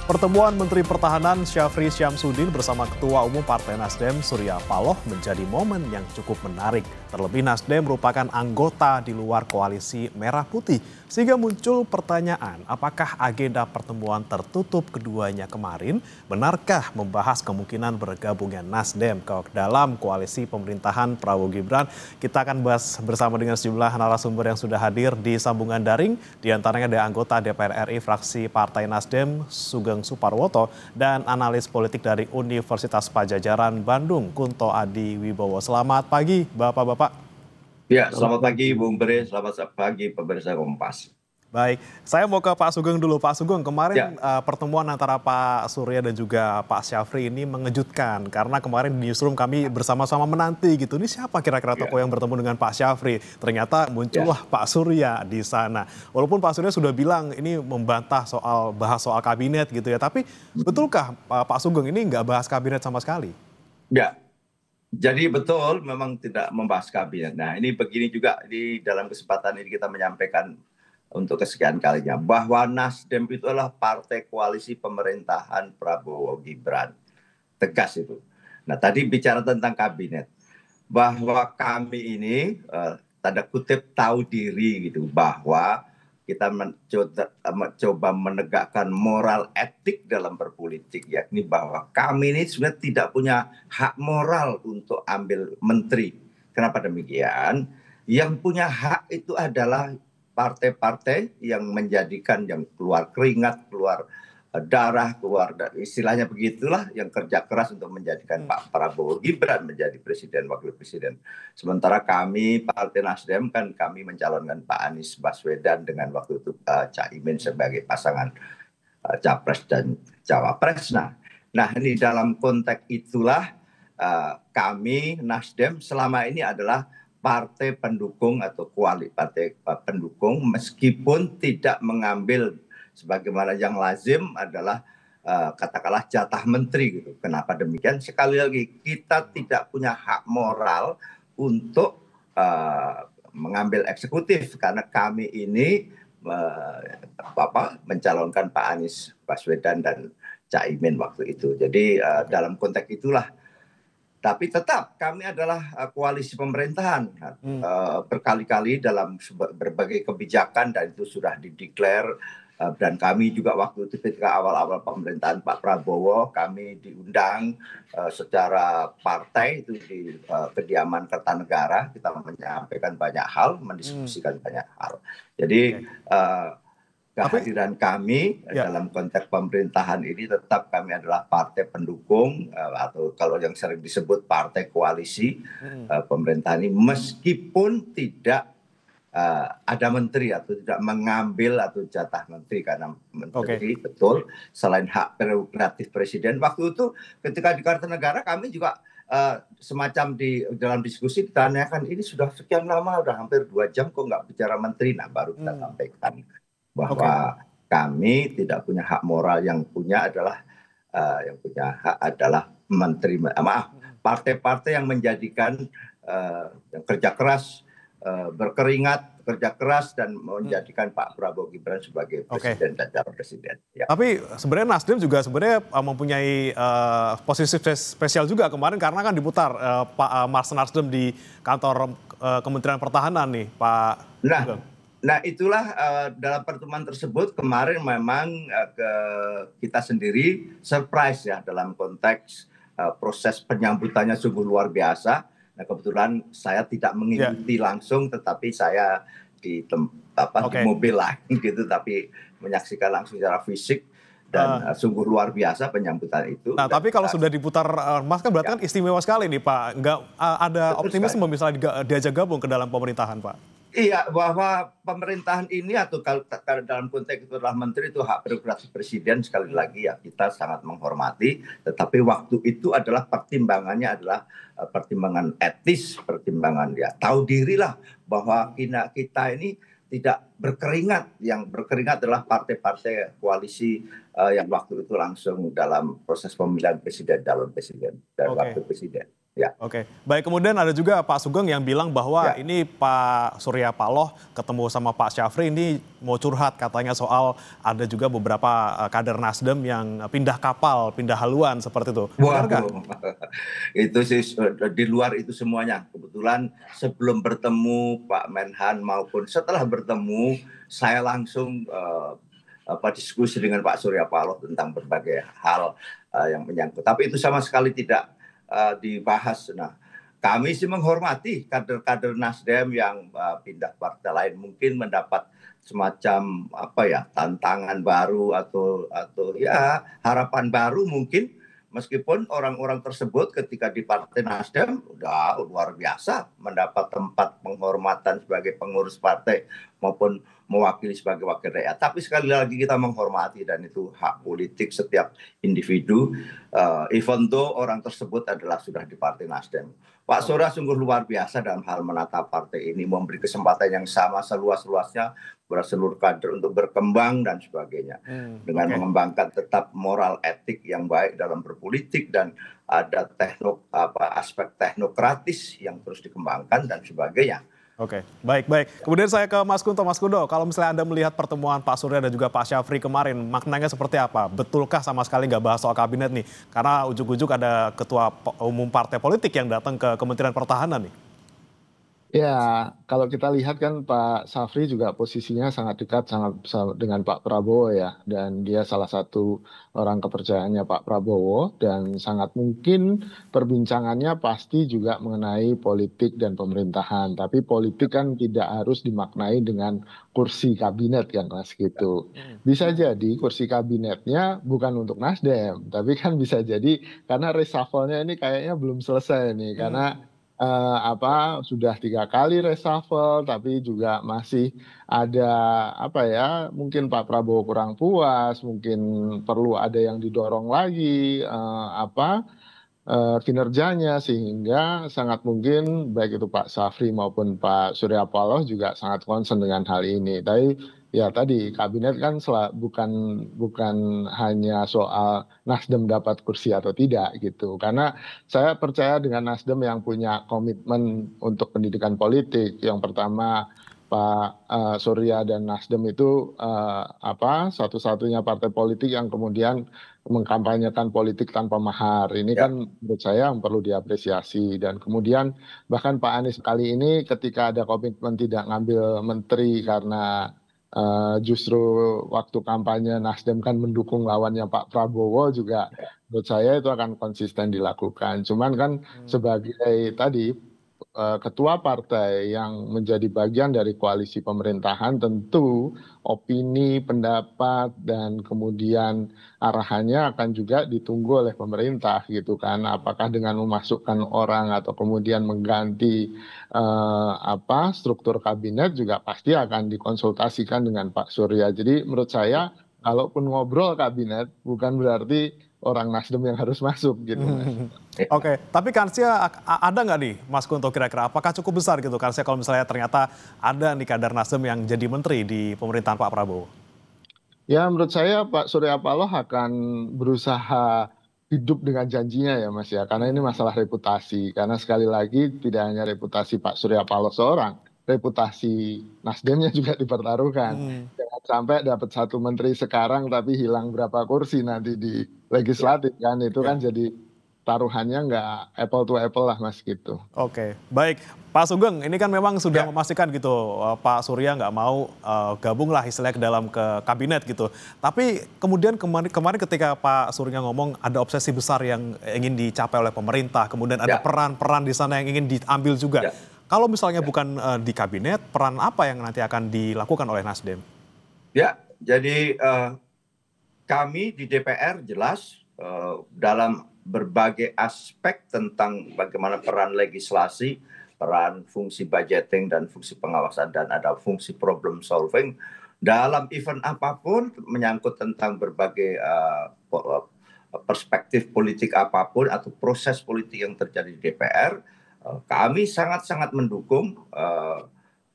Pertemuan Menteri Pertahanan Syafri Syamsuddin bersama Ketua Umum Partai Nasdem Surya Paloh menjadi momen yang cukup menarik. Terlebih Nasdem merupakan anggota di luar koalisi Merah Putih. Sehingga muncul pertanyaan, apakah agenda pertemuan tertutup keduanya kemarin? Benarkah membahas kemungkinan bergabungnya Nasdem ke dalam koalisi pemerintahan Prabowo Gibran? Kita akan bahas bersama dengan sejumlah narasumber yang sudah hadir di sambungan daring. Di antaranya ada anggota DPR RI fraksi Partai Nasdem Sugeng Suparwoto dan analis politik dari Universitas Padjadjaran Bandung Kunto Adi Wibowo. Selamat pagi Bapak-bapak. Ya, selamat pagi Bung Bere, selamat pagi pemirsa Kompas. Baik, saya mau ke Pak Sugeng dulu. Pak Sugeng, kemarin Ya, pertemuan antara Pak Surya dan juga Pak Syafri ini mengejutkan. Karena kemarin di newsroom kami bersama-sama menanti gitu. Ini siapa kira-kira tokoh yang bertemu dengan Pak Syafri? Ternyata muncullah Pak Surya di sana. Walaupun Pak Surya sudah bilang ini membantah bahas soal kabinet gitu ya. Tapi betulkah Pak Sugeng ini nggak bahas kabinet sama sekali? ya. Jadi betul memang tidak membahas kabinet. Nah, ini begini juga di dalam kesempatan ini kita menyampaikan untuk kesekian kalinya bahwa Nasdem itu adalah partai koalisi pemerintahan Prabowo Gibran. Tegas itu. Nah, tadi bicara tentang kabinet. Bahwa kami ini tanda kutip tahu diri gitu bahwa kita mencoba menegakkan moral etik dalam berpolitik, yakni bahwa kami ini sebenarnya tidak punya hak moral untuk ambil menteri. Kenapa demikian? Yang punya hak itu adalah partai-partai yang menjadikan, yang keluar keringat, keluar darah, keluar istilahnya begitulah, yang kerja keras untuk menjadikan Pak Prabowo Gibran menjadi presiden, wakil presiden. Sementara kami Partai Nasdem kan kami mencalonkan Pak Anies Baswedan dengan waktu itu Caimin sebagai pasangan capres dan cawapres. Nah ini dalam konteks itulah kami Nasdem selama ini adalah partai pendukung atau koalisi partai pendukung, meskipun tidak mengambil sebagaimana yang lazim adalah katakanlah jatah menteri gitu. Kenapa demikian? Sekali lagi kita tidak punya hak moral untuk mengambil eksekutif karena kami ini mencalonkan Pak Anies Baswedan dan Caimin waktu itu. Jadi dalam konteks itulah. Tapi tetap kami adalah koalisi pemerintahan berkali-kali dalam berbagai kebijakan dan itu sudah dideklar. Dan kami juga waktu itu ketika awal-awal pemerintahan Pak Prabowo kami diundang secara partai itu di kediaman Kertanegara, kita menyampaikan banyak hal, mendiskusikan banyak hal. Jadi kehadiran kami dalam konteks pemerintahan ini tetap kami adalah partai pendukung atau kalau yang sering disebut partai koalisi pemerintahan ini, meskipun tidak ada menteri atau tidak mengambil atau jatah menteri, karena menteri betul selain hak prerogatif presiden. Waktu itu ketika di Kartanegara kami juga semacam di dalam diskusi ditanyakan, ini sudah sekian lama, sudah hampir 2 jam kok nggak bicara menteri. Nah baru kita sampaikan bahwa kami tidak punya hak moral, yang punya hak adalah menteri, partai-partai yang menjadikan yang kerja keras, berkeringat, kerja keras dan menjadikan Pak Prabowo Gibran sebagai presiden dan calon presiden. Ya. Tapi sebenarnya Nasdem juga mempunyai posisi spesial juga kemarin karena kan diputar Pak Mars Nasdem di kantor Kementerian Pertahanan nih, Pak. Nah itulah dalam pertemuan tersebut kemarin memang kita sendiri surprise ya dalam konteks proses penyambutannya sungguh luar biasa. Nah kebetulan saya tidak mengikuti langsung, tetapi saya di mobil lain gitu, tapi menyaksikan langsung secara fisik dan sungguh luar biasa penyambutan itu. Nah tapi kalau sudah diputar Mas kan berarti kan istimewa sekali nih Pak. Nggak ada optimisme misalnya diajak gabung ke dalam pemerintahan Pak? Iya, bahwa pemerintahan ini atau kalau dalam konteks itu adalah menteri, itu hak prerogatif presiden, sekali lagi ya kita sangat menghormati, tetapi waktu itu adalah pertimbangannya adalah pertimbangan etis, pertimbangan ya tahu dirilah bahwa kita ini tidak berkeringat, yang berkeringat adalah partai-partai koalisi yang waktu itu langsung dalam proses pemilihan presiden, calon presiden dan wakil presiden. Ya. Oke, baik, kemudian ada juga Pak Sugeng yang bilang bahwa Ya. ini Pak Surya Paloh ketemu sama Pak Syafri ini mau curhat katanya soal ada juga beberapa kader Nasdem yang pindah kapal, pindah haluan seperti itu. Benar nggak? Waduh, itu sih di luar itu semuanya. Kebetulan sebelum bertemu Pak Menhan maupun setelah bertemu, saya langsung diskusi dengan Pak Surya Paloh tentang berbagai hal yang menyangkut. Tapi itu sama sekali tidak dibahas. Nah, kami sih menghormati kader-kader Nasdem yang pindah partai lain, mungkin mendapat semacam tantangan baru atau ya harapan baru mungkin, meskipun orang-orang tersebut ketika di Partai Nasdem udah luar biasa mendapat tempat penghormatan sebagai pengurus partai maupun mewakili sebagai wakil rakyat. Tapi sekali lagi kita menghormati dan itu hak politik setiap individu, even though orang tersebut adalah sudah di Partai Nasdem. Pak Surya sungguh luar biasa dalam hal menata partai ini, memberi kesempatan yang sama seluas-luasnya kepada seluruh kader untuk berkembang dan sebagainya. Dengan mengembangkan tetap moral etik yang baik dalam berpolitik dan ada aspek teknokratis yang terus dikembangkan dan sebagainya. Oke, baik. Kemudian saya ke Mas Kunto. Mas Kunto, kalau misalnya Anda melihat pertemuan Pak Surya dan juga Pak Syafri kemarin, maknanya seperti apa? Betulkah sama sekali nggak bahas soal kabinet nih? Karena ujuk-ujuk ada ketua umum partai politik yang datang ke Kementerian Pertahanan nih. Ya, kalau kita lihat kan Pak Syafri juga posisinya sangat dekat dengan Pak Prabowo ya, dan dia salah satu orang kepercayaannya Pak Prabowo, dan sangat mungkin perbincangannya pasti juga mengenai politik dan pemerintahan. Tapi politik kan tidak harus dimaknai dengan kursi kabinet kan Mas gitu. Bisa jadi kursi kabinetnya bukan untuk Nasdem, tapi kan bisa jadi karena reshuffle-nya ini kayaknya belum selesai nih, karena sudah 3 kali reshuffle, tapi juga masih ada mungkin Pak Prabowo kurang puas, mungkin perlu ada yang didorong lagi kinerjanya, sehingga sangat mungkin baik itu Pak Syafri maupun Pak Surya Paloh juga sangat concern dengan hal ini. Tapi ya tadi kabinet kan bukan hanya soal Nasdem dapat kursi atau tidak gitu. Karena saya percaya dengan Nasdem yang punya komitmen untuk pendidikan politik. Yang pertama, Pak Surya dan Nasdem itu satu-satunya partai politik yang kemudian mengkampanyekan politik tanpa mahar. Ini kan menurut saya yang perlu diapresiasi. Dan kemudian bahkan Pak Anies kali ini ketika ada komitmen tidak ngambil menteri karena justru waktu kampanye Nasdem kan mendukung lawannya Pak Prabowo, juga menurut saya itu akan konsisten dilakukan. Cuman kan sebagai tadi ketua partai yang menjadi bagian dari koalisi pemerintahan, tentu opini, pendapat, dan kemudian arahannya akan juga ditunggu oleh pemerintah gitu kan. Apakah dengan memasukkan orang atau kemudian mengganti struktur kabinet juga pasti akan dikonsultasikan dengan Pak Surya. Jadi menurut saya kalaupun ngobrol kabinet bukan berarti orang Nasdem yang harus masuk gitu Mas. Oke, tapi kansnya ada nggak nih Mas Kunto kira-kira? Apakah cukup besar gitu kansnya kalau misalnya ternyata ada nih kader Nasdem yang jadi menteri di pemerintahan Pak Prabowo? Ya menurut saya Pak Surya Paloh akan berusaha hidup dengan janjinya ya Mas ya. Karena ini masalah reputasi. Karena sekali lagi tidak hanya reputasi Pak Surya Paloh seorang, reputasi Nasdemnya juga dipertaruhkan. Jangan sampai dapat 1 menteri sekarang tapi hilang berapa kursi nanti di legislatif kan. Itu kan jadi taruhannya nggak apple to apple lah Mas gitu. Oke, baik. Pak Sugeng, ini kan memang sudah memastikan gitu Pak Surya nggak mau gabung lah istilahnya ke dalam kabinet gitu. Tapi kemudian kemarin ketika Pak Surya ngomong ada obsesi besar yang ingin dicapai oleh pemerintah, kemudian ada peran-peran di sana yang ingin diambil juga. Kalau misalnya bukan di kabinet, peran apa yang nanti akan dilakukan oleh Nasdem? Ya, jadi kami di DPR jelas dalam berbagai aspek tentang bagaimana peran legislasi, peran fungsi budgeting dan fungsi pengawasan, dan ada fungsi problem solving dalam event apapun menyangkut tentang berbagai perspektif politik apapun atau proses politik yang terjadi di DPR. Kami sangat-sangat mendukung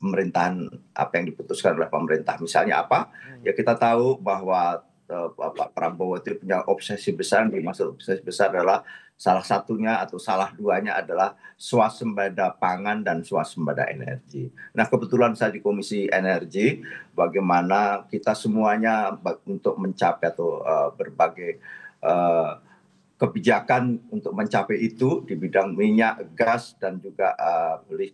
pemerintahan apa yang diputuskan oleh pemerintah. Misalnya apa? Ya kita tahu bahwa Pak Prabowo itu punya obsesi besar, yang dimaksud obsesi besar adalah salah satunya atau salah duanya adalah swasembada pangan dan swasembada energi. Nah kebetulan saya di Komisi Energi, bagaimana kita semuanya untuk mencapai atau berbagai kebijakan untuk mencapai itu di bidang minyak, gas, dan juga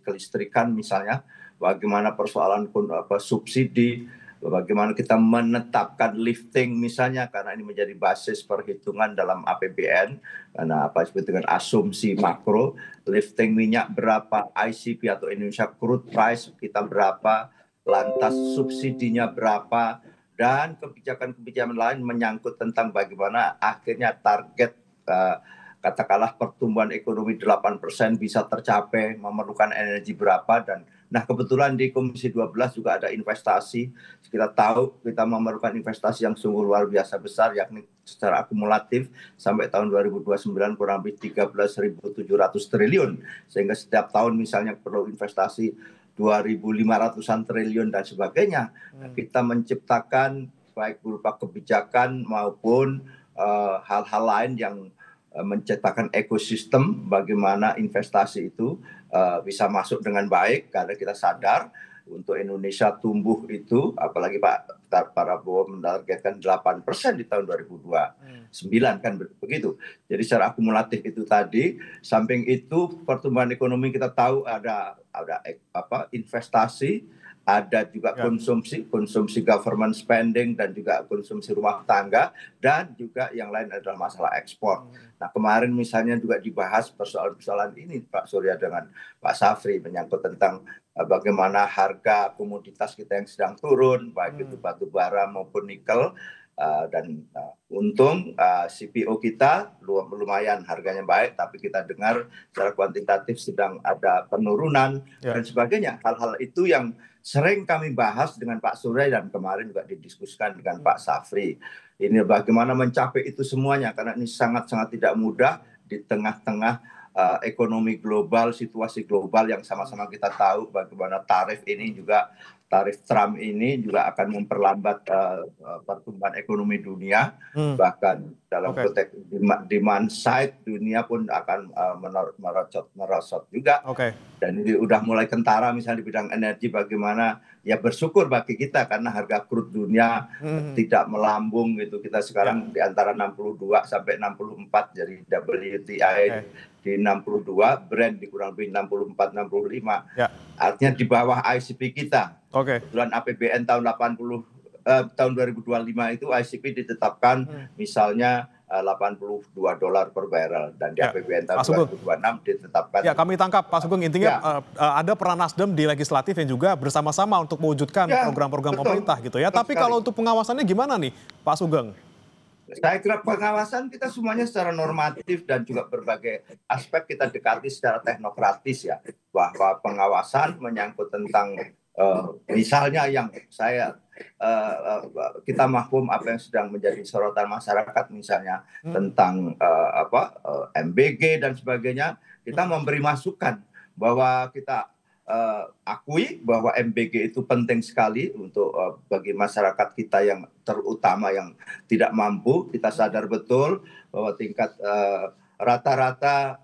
kelistrikan misalnya, bagaimana persoalan subsidi, bagaimana kita menetapkan lifting misalnya, karena ini menjadi basis perhitungan dalam APBN, karena apa disebut dengan asumsi makro, lifting minyak berapa, ICP atau Indonesia Crude Price kita berapa, lantas subsidinya berapa, dan kebijakan-kebijakan lain menyangkut tentang bagaimana akhirnya target katakanlah pertumbuhan ekonomi 8% bisa tercapai, memerlukan energi berapa. Dan nah kebetulan di Komisi 12 juga ada investasi. Kita tahu kita memerlukan investasi yang sungguh luar biasa besar, yakni secara akumulatif sampai tahun 2029 kurang lebih 13.700 triliun. Sehingga setiap tahun misalnya perlu investasi 2.500-an triliun dan sebagainya. Kita menciptakan baik berupa kebijakan maupun hal-hal lain yang menciptakan ekosistem bagaimana investasi itu bisa masuk dengan baik, karena kita sadar untuk Indonesia tumbuh itu, apalagi Pak Prabowo menargetkan 8% di tahun 2029 kan begitu. Jadi secara akumulatif itu tadi, samping itu pertumbuhan ekonomi kita tahu ada investasi, ada juga konsumsi government spending, dan juga konsumsi rumah tangga, dan juga yang lain adalah masalah ekspor. Nah kemarin misalnya juga dibahas persoalan-persoalan ini Pak Surya dengan Pak Safri, menyangkut tentang bagaimana harga komoditas kita yang sedang turun, baik itu batu bara maupun nikel, dan untung CPO kita lumayan harganya baik, tapi kita dengar secara kuantitatif sedang ada penurunan dan sebagainya. Hal-hal itu yang sering kami bahas dengan Pak Surya, dan kemarin juga didiskusikan dengan Pak Safri. Ini bagaimana mencapai itu semuanya, karena ini sangat-sangat tidak mudah di tengah-tengah ekonomi global, situasi global yang sama-sama kita tahu bagaimana tarif Trump ini juga akan memperlambat pertumbuhan ekonomi dunia, bahkan dalam konteks demand side dunia pun akan merosot juga. Dan ini udah mulai kentara misalnya di bidang energi, bagaimana ya bersyukur bagi kita karena harga crude dunia tidak melambung gitu. Kita sekarang di antara 62 sampai 64, jadi WTI di 62, Brent di kurang lebih 64-65. Artinya di bawah ICP kita. Bulan APBN tahun 2025 itu ICP ditetapkan misalnya $82 per barrel, dan di APBN tahun 2026 ditetapkan. Ya, kami tangkap Pak Sugeng, intinya ada peran Nasdem di legislatif yang juga bersama-sama untuk mewujudkan program-program pemerintah gitu ya. Tapi kalau untuk pengawasannya gimana nih Pak Sugeng? Saya kira pengawasan kita semuanya secara normatif dan juga berbagai aspek kita dekati secara teknokratis ya. Bahwa pengawasan menyangkut tentang misalnya yang kita mahfum apa yang sedang menjadi sorotan masyarakat, misalnya tentang MBG dan sebagainya, kita memberi masukan bahwa kita akui bahwa MBG itu penting sekali untuk bagi masyarakat kita yang terutama yang tidak mampu. Kita sadar betul bahwa tingkat rata-rata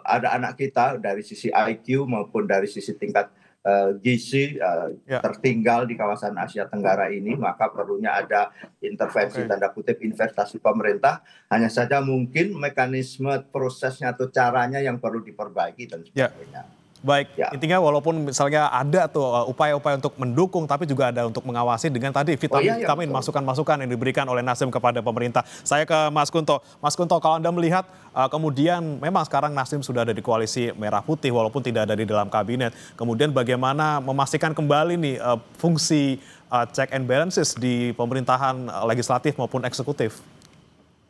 ada anak kita dari sisi IQ maupun dari sisi tingkat gizi tertinggal di kawasan Asia Tenggara ini, maka perlunya ada intervensi tanda kutip investasi pemerintah. Hanya saja mungkin mekanisme prosesnya atau caranya yang perlu diperbaiki dan sebagainya. Baik, intinya walaupun misalnya ada tuh upaya-upaya untuk mendukung, tapi juga ada untuk mengawasi dengan tadi vitamin masukan-masukan yang diberikan oleh Nasdem kepada pemerintah. Saya ke Mas Kunto. Mas Kunto, kalau Anda melihat kemudian memang sekarang Nasdem sudah ada di koalisi Merah Putih walaupun tidak ada di dalam kabinet. Kemudian bagaimana memastikan kembali nih fungsi check and balances di pemerintahan legislatif maupun eksekutif?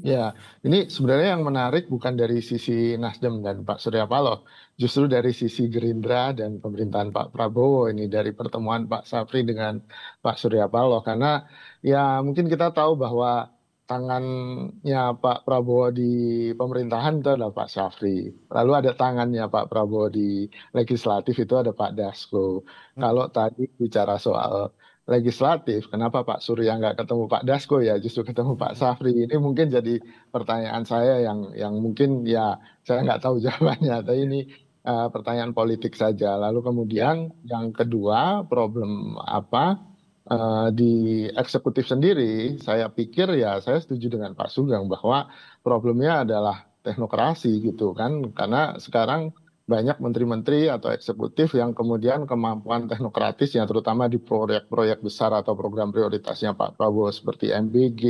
Ya, ini sebenarnya yang menarik bukan dari sisi Nasdem dan Pak Surya Paloh, justru dari sisi Gerindra dan pemerintahan Pak Prabowo ini, dari pertemuan Pak Safri dengan Pak Surya Paloh. Karena ya mungkin kita tahu bahwa tangannya Pak Prabowo di pemerintahan itu adalah Pak Safri. Lalu ada tangannya Pak Prabowo di legislatif itu ada Pak Dasko. Kalau tadi bicara soal legislatif, kenapa Pak Surya nggak ketemu Pak Dasko ya, justru ketemu Pak Safri? Ini mungkin jadi pertanyaan saya yang mungkin ya saya nggak tahu jawabannya, tapi ini pertanyaan politik saja. Lalu kemudian yang kedua, problem apa di eksekutif sendiri, saya pikir ya saya setuju dengan Pak Sugeng bahwa problemnya adalah teknokrasi gitu kan, karena sekarang banyak menteri-menteri atau eksekutif yang kemudian kemampuan teknokratisnya terutama di proyek-proyek besar atau program prioritasnya Pak Prabowo seperti MBG,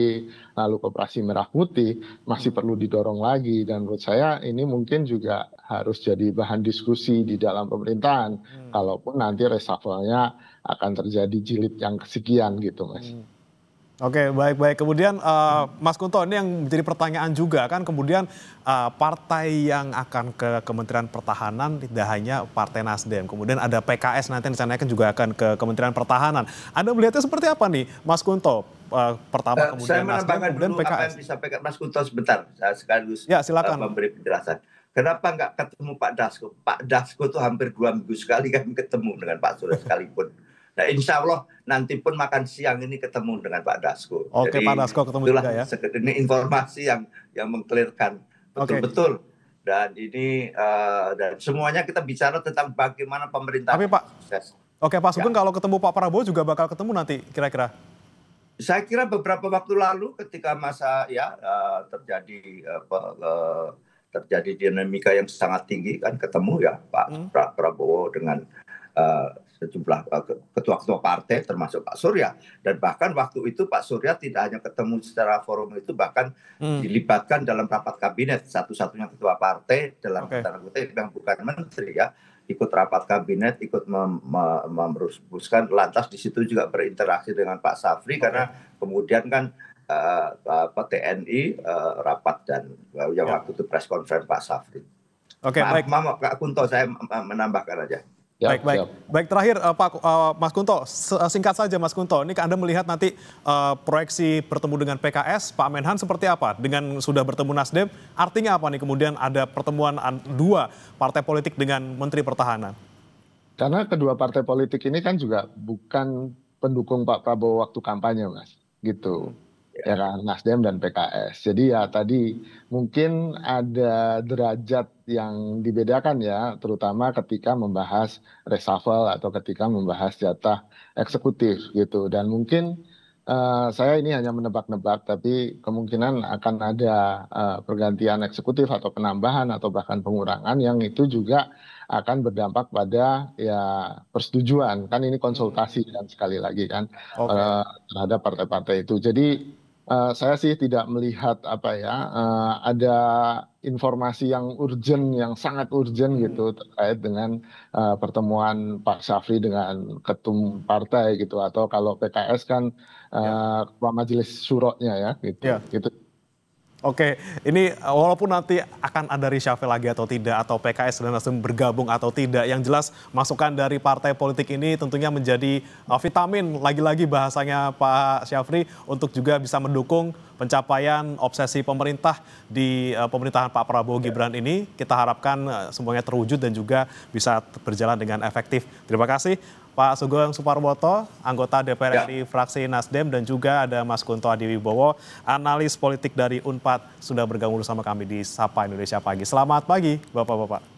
lalu Koperasi Merah Putih masih perlu didorong lagi, dan menurut saya ini mungkin juga harus jadi bahan diskusi di dalam pemerintahan kalaupun nanti reshuffle-nya akan terjadi jilid yang kesekian gitu Mas. Oke, baik-baik. Kemudian Mas Kunto, ini yang menjadi pertanyaan juga kan, kemudian partai yang akan ke Kementerian Pertahanan tidak hanya Partai Nasdem, kemudian ada PKS nanti rencananya juga akan ke Kementerian Pertahanan. Anda melihatnya seperti apa nih, Mas Kunto? Pertama kemudian Nasdem, kemudian dulu PKS. apa yang disampaikan Mas Kunto sebentar, saya sekaligus Ya, silakan. memberi penjelasan. Kenapa nggak ketemu Pak Dasko? Pak Dasko tuh hampir 2 minggu sekali kan ketemu dengan Pak Surya sekalipun. Nah, insya Allah nanti pun makan siang ini ketemu dengan Pak Dasko. Oke, jadi, Pak Dasko ketemu juga ya. Ini informasi yang mengklirkan betul-betul. Dan ini dan semuanya kita bicara tentang bagaimana pemerintah. Tapi Pak, sukses. Oke Pak Sugeng, kalau ketemu Pak Prabowo juga bakal ketemu nanti kira-kira? Saya kira beberapa waktu lalu ketika masa terjadi dinamika yang sangat tinggi kan ketemu ya Pak Prabowo dengan sejumlah ketua-ketua partai termasuk Pak Surya, dan bahkan waktu itu Pak Surya tidak hanya ketemu secara forum itu, bahkan dilibatkan dalam rapat kabinet, satu-satunya ketua partai dalam tanda kutip yang bukan menteri ya, ikut rapat kabinet, ikut merumuskan, lantas di situ juga berinteraksi dengan Pak Safri karena kemudian kan TNI rapat dan yang waktu itu press conference Pak Safri. Oke, baik. Pak Kunto, saya menambahkan aja. Baik, terakhir Pak Mas Kunto, singkat saja Mas Kunto, ini Anda melihat nanti proyeksi bertemu dengan PKS, Pak Menhan seperti apa? Dengan sudah bertemu Nasdem, artinya apa nih kemudian ada pertemuan dua partai politik dengan Menteri Pertahanan? Karena kedua partai politik ini kan juga bukan pendukung Pak Prabowo waktu kampanye Mas, gitu. Ya kan, Nasdem dan PKS. Jadi ya tadi mungkin ada derajat yang dibedakan ya, terutama ketika membahas reshuffle atau ketika membahas jatah eksekutif gitu. Dan mungkin saya ini hanya menebak-nebak, tapi kemungkinan akan ada pergantian eksekutif atau penambahan atau bahkan pengurangan yang itu juga akan berdampak pada ya persetujuan. Kan ini konsultasi dan sekali lagi kan terhadap partai-partai itu. Jadi saya sih tidak melihat ada informasi yang urgent, yang sangat urgent gitu terkait dengan pertemuan Pak Safri dengan ketum partai gitu, atau kalau PKS kan ketua majelis syuronya ya gitu. Oke, ini walaupun nanti akan ada reshuffle lagi atau tidak, atau PKS dan Nasdem bergabung atau tidak, yang jelas masukan dari partai politik ini tentunya menjadi vitamin, lagi-lagi bahasanya Pak Syafri, untuk juga bisa mendukung pencapaian obsesi pemerintah di pemerintahan Pak Prabowo Gibran ini. Kita harapkan semuanya terwujud dan juga bisa berjalan dengan efektif. Terima kasih Pak Sugeng Suparwoto, anggota DPR RI fraksi Nasdem, dan juga ada Mas Kunto Adiwibowo, analis politik dari Unpad, sudah bergabung bersama kami di Sapa Indonesia Pagi. Selamat pagi Bapak-Bapak.